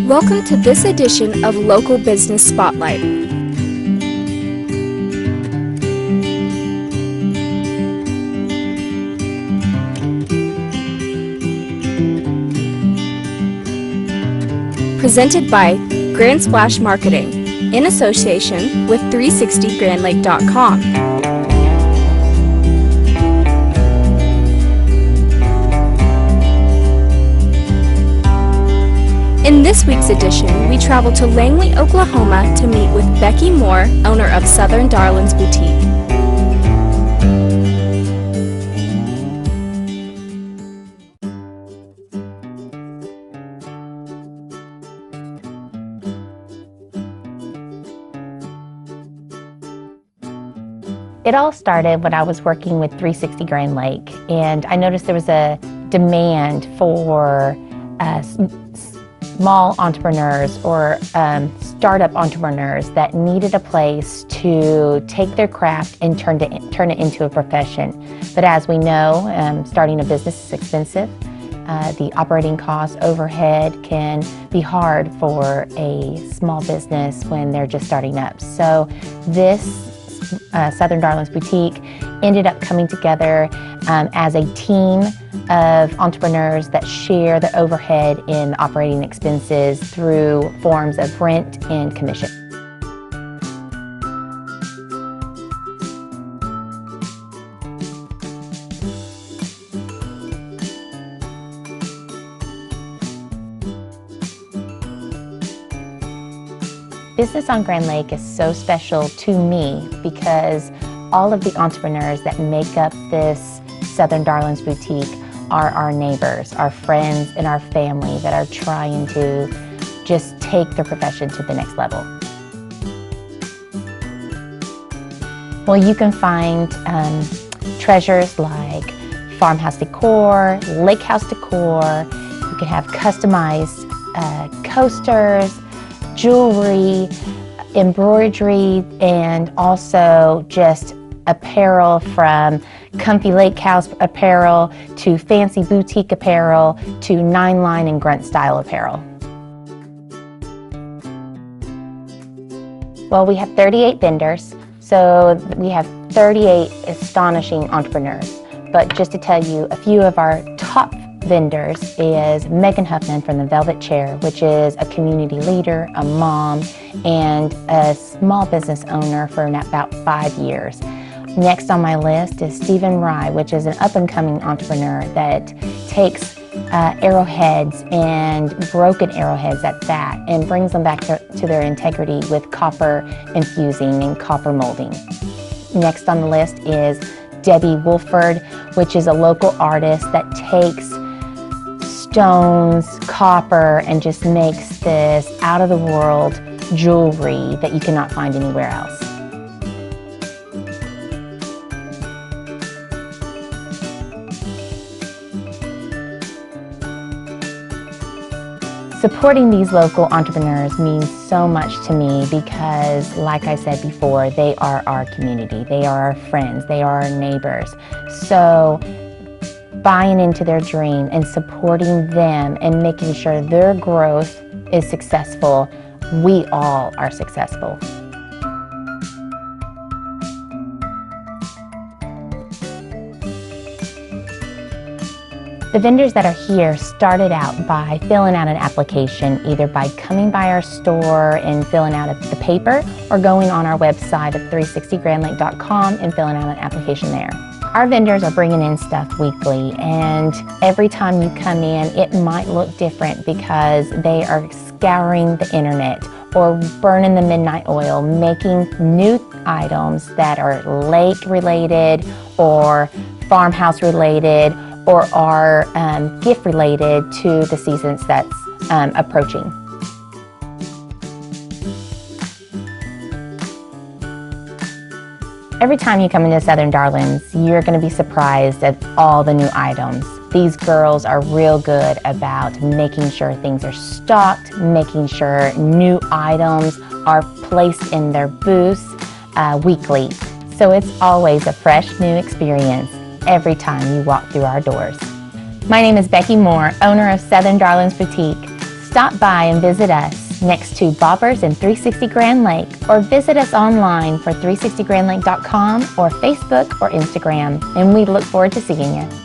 Welcome to this edition of Local Business Spotlight. Presented by Grand Splash Marketing in association with 360grandlake.com. In this week's edition, we travel to Langley, Oklahoma to meet with Becky Moore, owner of Southern Darlin's Boutique. It all started when I was working with 360 Grand Lake, and I noticed there was a demand for small entrepreneurs or startup entrepreneurs that needed a place to take their craft and turn it into a profession. But as we know, starting a business is expensive. The operating costs, overhead can be hard for a small business when they're just starting up. So this Southern Darlin's Boutique ended up coming together as a team of entrepreneurs that share the overhead in operating expenses through forms of rent and commission. Business on Grand Lake is so special to me because all of the entrepreneurs that make up this Southern Darlin's Boutique are our neighbors, our friends, and our family that are trying to just take their profession to the next level. Well, you can find treasures like farmhouse decor, lake house decor. You can have customized coasters, jewelry, embroidery, and also just apparel, from comfy lake house apparel to fancy boutique apparel to 9-line and grunt style apparel. Well, we have 38 vendors, so we have 38 astonishing entrepreneurs. But just to tell you, a few of our top vendors is Megan Huffman from the Velvet Chair, which is a community leader, a mom, and a small business owner for about 5 years. Next on my list is Stephen Rye, which is an up-and-coming entrepreneur that takes arrowheads and broken arrowheads at that and brings them back to their integrity with copper infusing and copper molding. Next on the list is Debbie Wolford, which is a local artist that takes stones, copper, and just makes this out-of-the-world jewelry that you cannot find anywhere else. Supporting these local entrepreneurs means so much to me because, like I said before, they are our community, they are our friends, they are our neighbors. So buying into their dream and supporting them and making sure their growth is successful, we all are successful. The vendors that are here started out by filling out an application, either by coming by our store and filling out the paper or going on our website at 360grandlake.com and filling out an application there. Our vendors are bringing in stuff weekly, and every time you come in, it might look different because they are scouring the internet or burning the midnight oil, making new items that are lake related or farmhouse related or are gift related to the seasons that's approaching. Every time you come into Southern Darlin's, you're going to be surprised at all the new items. These girls are real good about making sure things are stocked, making sure new items are placed in their booths weekly. So it's always a fresh new experience every time you walk through our doors. My name is Becky Moore, owner of Southern Darlin's Boutique. Stop by and visit us next to Bobbers in 360 Grand Lake, or visit us online for 360grandlake.com or Facebook or Instagram, and we look forward to seeing you.